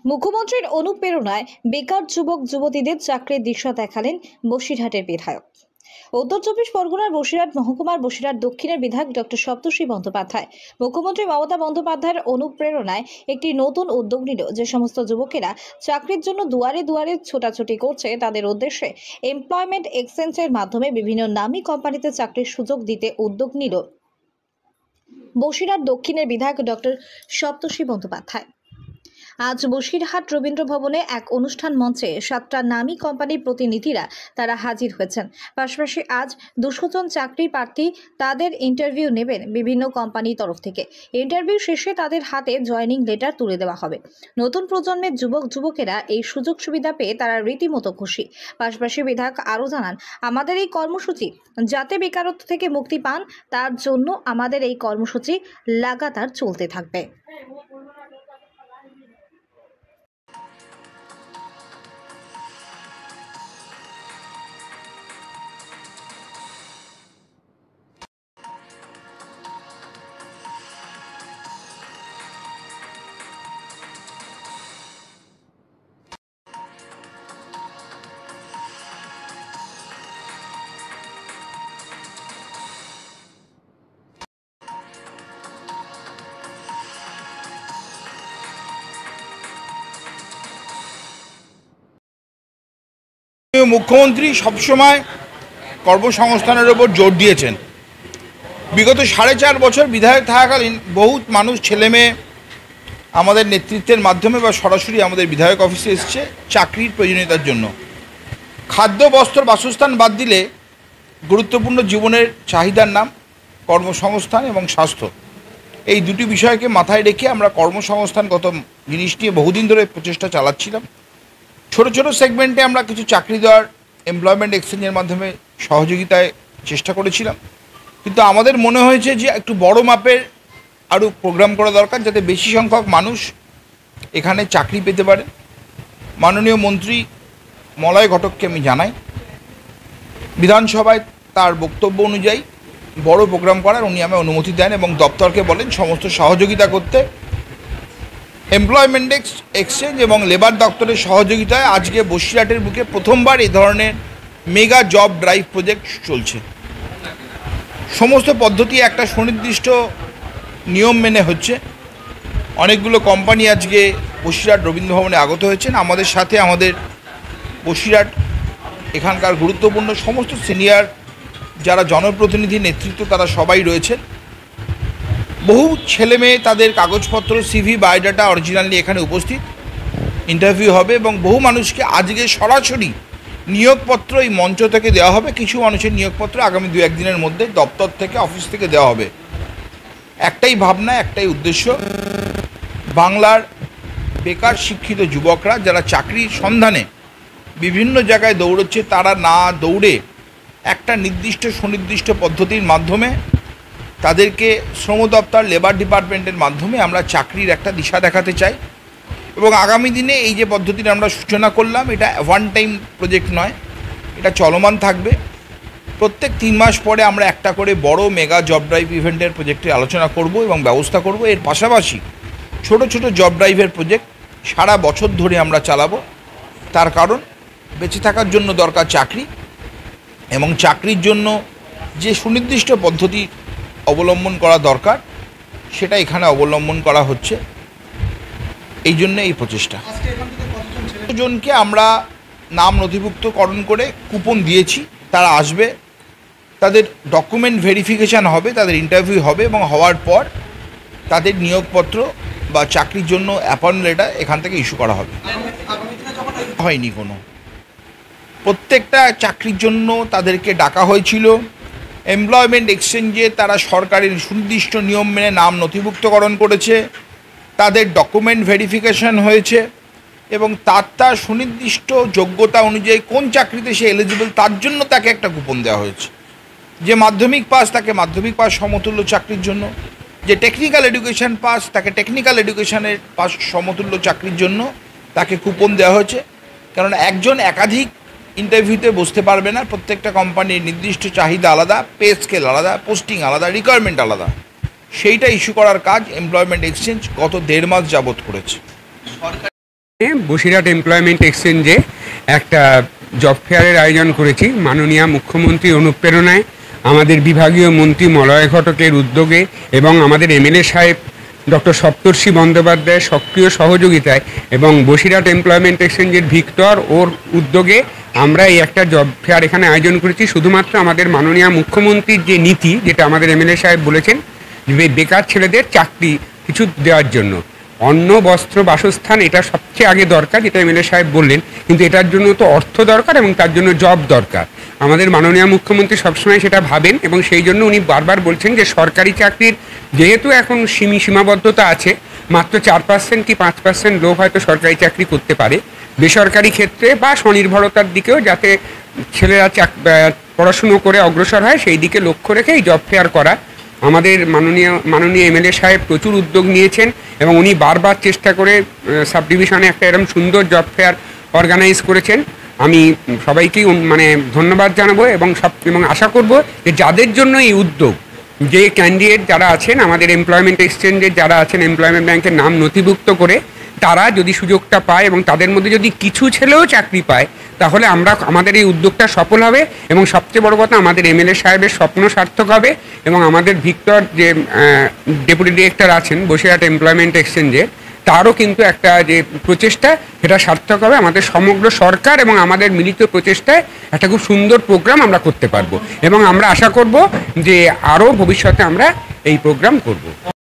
মুখ্যমন্ত্রীর অনুপ্রেরণায় বেকার যুবক যুবতীদের চাকরির দিশা দেখালেন বসিরহাটের বিধায়ক। উত্তর চব্বিশ পরগনার বসিরহাট মহকুমার বসিরহাট দক্ষিণের বিধায়ক ডক্টর সপ্তর্ষি বন্দ্যোপাধ্যায় মুখ্যমন্ত্রী মমতা বন্দ্যোপাধ্যায়ের অনুপ্রেরণায় একটি নতুন উদ্যোগ নিল। যে সমস্ত যুবকেরা চাকরির জন্য দুয়ারে দুয়ারে ছোটাছুটি করছে তাদের উদ্দেশ্যে এমপ্লয়মেন্ট এক্সচেঞ্জের মাধ্যমে বিভিন্ন নামী কোম্পানিতে চাকরির সুযোগ দিতে উদ্যোগ নিল বসিরহাট দক্ষিণের বিধায়ক ডক্টর সপ্তর্ষি বন্দ্যোপাধ্যায়। আজ বসিরহাট রবীন্দ্র ভবনে এক অনুষ্ঠান মঞ্চে 7টা নামী কোম্পানির প্রতিনিধিরা তারা হাজির হয়েছেন। পাশাপাশি আজ 200 জন চাকরি প্রার্থী তাদের ইন্টারভিউ নেবেন বিভিন্ন কোম্পানির তরফ থেকে। ইন্টারভিউ শেষে তাদের হাতে জয়েনিং লেটার তুলে দেওয়া হবে। নতুন প্রজন্মের যুবক যুবকেরা এই সুযোগ সুবিধা পেয়ে তারা রীতিমতো খুশি। পাশাপাশি বিধায়ক আরও জানান, আমাদের এই কর্মসূচি যাতে বেকারত্ব থেকে মুক্তি পান তার জন্য আমাদের এই কর্মসূচি লাগাতার চলতে থাকবে। মুখ্যমন্ত্রী সবসময় কর্মসংস্থানের উপর জোর দিয়েছেন। বিগত 4.5 বছর বিধায়ক থাকাকালীন বহু মানুষ ছেলেমেয়ে আমাদের নেতৃত্বের মাধ্যমে বা সরাসরি আমাদের বিধায়ক অফিসে এসছে চাকরির প্রয়োজনীয়তার জন্য। খাদ্য, বস্ত্র, বাসস্থান বাদ দিলে গুরুত্বপূর্ণ জীবনের চাহিদার নাম কর্মসংস্থান এবং স্বাস্থ্য। এই দুটি বিষয়কে মাথায় রেখে আমরা কর্মসংস্থানগত জিনিস নিয়ে বহুদিন ধরে প্রচেষ্টা চালাচ্ছিলাম। ছোট ছোট সেগমেন্টে আমরা কিছু চাকরি দেওয়ার এমপ্লয়মেন্ট এক্সচেঞ্জের মাধ্যমে সহযোগিতায় চেষ্টা করেছিলাম, কিন্তু আমাদের মনে হয়েছে যে একটু বড় মাপের আরও প্রোগ্রাম করা দরকার, যাতে বেশি সংখ্যক মানুষ এখানে চাকরি পেতে পারে। মাননীয় মন্ত্রী মলয় ঘটককে আমি জানাই, বিধানসভায় তার বক্তব্য অনুযায়ী বড় প্রোগ্রাম করার উনি আমায় অনুমতি দেন এবং দপ্তরকে বলেন সমস্ত সহযোগিতা করতে। এমপ্লয়মেন্ট এক্সচেঞ্জ এবং লেবার দপ্তরের সহযোগিতায় আজকে বসিরহাটের বুকে প্রথমবার এই ধরনের মেগা জব ড্রাইভ প্রজেক্ট চলছে। সমস্ত পদ্ধতি একটা সুনির্দিষ্ট নিয়ম মেনে হচ্ছে। অনেকগুলো কোম্পানি আজকে বসিরহাট রবীন্দ্র ভবনে আগত হয়েছেন। আমাদের সাথে আমাদের বসিরহাট এখানকার গুরুত্বপূর্ণ সমস্ত সিনিয়র যারা জনপ্রতিনিধি নেতৃত্ব তারা সবাই রয়েছেন। বহু ছেলে মেয়ে তাদের কাগজপত্র, সিভি, বায়োডাটা অরিজিনাল নিয়ে এখানে উপস্থিত। ইন্টারভিউ হবে এবং বহু মানুষকে আজকে সরাসরি নিয়োগপত্র এই মঞ্চ থেকে দেওয়া হবে। কিছু মানুষের নিয়োগপত্র আগামী 2-1 দিনের মধ্যে দপ্তর থেকে, অফিস থেকে দেওয়া হবে। একটাই ভাবনা, একটাই উদ্দেশ্য, বাংলার বেকার শিক্ষিত যুবকরা যারা চাকরির সন্ধানে বিভিন্ন জায়গায় দৌড়চ্ছে, তারা না দৌড়ে একটা নির্দিষ্ট সুনির্দিষ্ট পদ্ধতির মাধ্যমে তাদেরকে শ্রম দপ্তর, লেবার ডিপার্টমেন্টের মাধ্যমে আমরা চাকরির একটা দিশা দেখাতে চাই। এবং আগামী দিনে এই যে পদ্ধতিটা আমরা সূচনা করলাম, এটা ওয়ান টাইম প্রজেক্ট নয়, এটা চলমান থাকবে। প্রত্যেক 3 মাস পরে আমরা একটা করে বড় মেগা জব ড্রাইভ ইভেন্টের প্রজেক্টে আলোচনা করব এবং ব্যবস্থা করব। এর পাশাপাশি ছোট ছোট জব ড্রাইভের প্রজেক্ট সারা বছর ধরে আমরা চালাবো। তার কারণ বেঁচে থাকার জন্য দরকার চাকরি, এবং চাকরির জন্য যে সুনির্দিষ্ট পদ্ধতি অবলম্বন করা দরকার সেটা এখানে অবলম্বন করা হচ্ছে। এই জন্য এই প্রচেষ্টা। জনকে আমরা নাম নথিভুক্তকরণ করে কুপন দিয়েছি, তারা আসবে, তাদের ডকুমেন্ট ভেরিফিকেশান হবে, তাদের ইন্টারভিউ হবে এবং হওয়ার পর তাদের নিয়োগপত্র বা চাকরির জন্য অ্যাপয়েন্টমেন্ট লেটার এখান থেকে ইস্যু করা হবে। হয়নি কোনো, প্রত্যেকটা চাকরির জন্য তাদেরকে ডাকা হয়েছিল। এমপ্লয়মেন্ট এক্সচেঞ্জে তারা সরকারের সুনির্দিষ্ট নিয়ম মেনে নাম নথিভুক্তকরণ করেছে, তাদের ডকুমেন্ট ভেরিফিকেশন হয়েছে এবং তার সুনির্দিষ্ট যোগ্যতা অনুযায়ী কোন চাকরিতে সে এলিজিবল তার জন্য তাকে একটা কুপন দেওয়া হয়েছে। যে মাধ্যমিক পাস তাকে মাধ্যমিক পাস সমতুল্য চাকরির জন্য, যে টেকনিক্যাল এডুকেশন পাস তাকে টেকনিক্যাল এডুকেশনের পাস সমতুল্য চাকরির জন্য তাকে কুপন দেওয়া হয়েছে। কারণ একজন একাধিক ইন্টারভিউতে বসতে পারবে না, প্রত্যেকটা কোম্পানির নির্দিষ্ট চাহিদা আলাদা, পে স্কেল আলাদা, পোস্টিং আলাদা, রিকোয়ারমেন্ট আলাদা। সেইটা ইস্যু করার কাজ এমপ্লয়মেন্ট এক্সচেঞ্জ গত 1.5 মাস যাবত করেছে। বসিরহাট এমপ্লয়মেন্ট এক্সচেঞ্জে একটা জব ফেয়ারের আয়োজন করেছি মাননীয় মুখ্যমন্ত্রীর অনুপ্রেরণায়, আমাদের বিভাগীয় মন্ত্রী মলয় ঘটকের উদ্যোগে এবং আমাদের এমএলএ সাহেব ডক্টর সপ্তর্ষি বন্দ্যোপাধ্যায়ের সক্রিয় সহযোগিতায় এবং বসিরহাট এমপ্লয়মেন্ট এক্সচেঞ্জের ভিক্টর ওর উদ্যোগে আমরা এই একটা জব ফেয়ার এখানে আয়োজন করেছি। শুধুমাত্র আমাদের মাননীয় মুখ্যমন্ত্রীর যে নীতি, যেটা আমাদের এমএলএ সাহেব বলেছেন, যে বেকার ছেলেদের চাকরি কিছু দেওয়ার জন্য, অন্ন বস্ত্র বাসস্থান এটা সবচেয়ে আগে দরকার, যেটা এমএলএ সাহেব বললেন, কিন্তু এটার জন্য তো অর্থ দরকার এবং তার জন্য জব দরকার। আমাদের মাননীয় মুখ্যমন্ত্রী সবসময় সেটা ভাবেন এবং সেই জন্য উনি বারবার বলছেন যে সরকারি চাকরির যেহেতু এখন সীমাবদ্ধতা আছে, মাত্র 4% কি 5% লোক হয়তো সরকারি চাকরি করতে পারে, বেসরকারি ক্ষেত্রে বা স্বনির্ভরতার দিকেও যাতে ছেলেরা পড়াশুনো করে অগ্রসর হয় সেই দিকে লক্ষ্য রেখে এই জব ফেয়ার করা। আমাদের মাননীয় এমএলএ সাহেব প্রচুর উদ্যোগ নিয়েছেন এবং উনি বারবার চেষ্টা করে সাব ডিভিশনে একটা এরকম সুন্দর জব ফেয়ার অর্গানাইজ করেছেন। আমি সবাইকেই ধন্যবাদ জানাবো এবং আশা করব যে যাদের জন্য এই উদ্যোগ, যে ক্যান্ডিডেট যারা আছেন আমাদের এমপ্লয়মেন্ট এক্সচেঞ্জের যারা আছেন এমপ্লয়মেন্ট ব্যাংকের নাম নথিভুক্ত করে, তারা যদি সুযোগটা পায় এবং তাদের মধ্যে যদি কিছু ছেলেও চাকরি পায়, তাহলে আমাদের এই উদ্যোগটা সফল হবে এবং সবচেয়ে বড় কথা আমাদের এমএলএ সাহেবের স্বপ্ন সার্থক হবে এবং আমাদের ভিক্টর যে ডেপুটি ডিরেক্টর আছেন বসিরহাট এমপ্লয়মেন্ট এক্সচেঞ্জে, তারও কিন্তু একটা যে প্রচেষ্টা সেটা সার্থক হবে। আমাদের সমগ্র সরকার এবং আমাদের মিলিত প্রচেষ্টায় একটা খুব সুন্দর প্রোগ্রাম আমরা করতে পারবো এবং আমরা আশা করব যে আরও ভবিষ্যতে আমরা এই প্রোগ্রাম করব।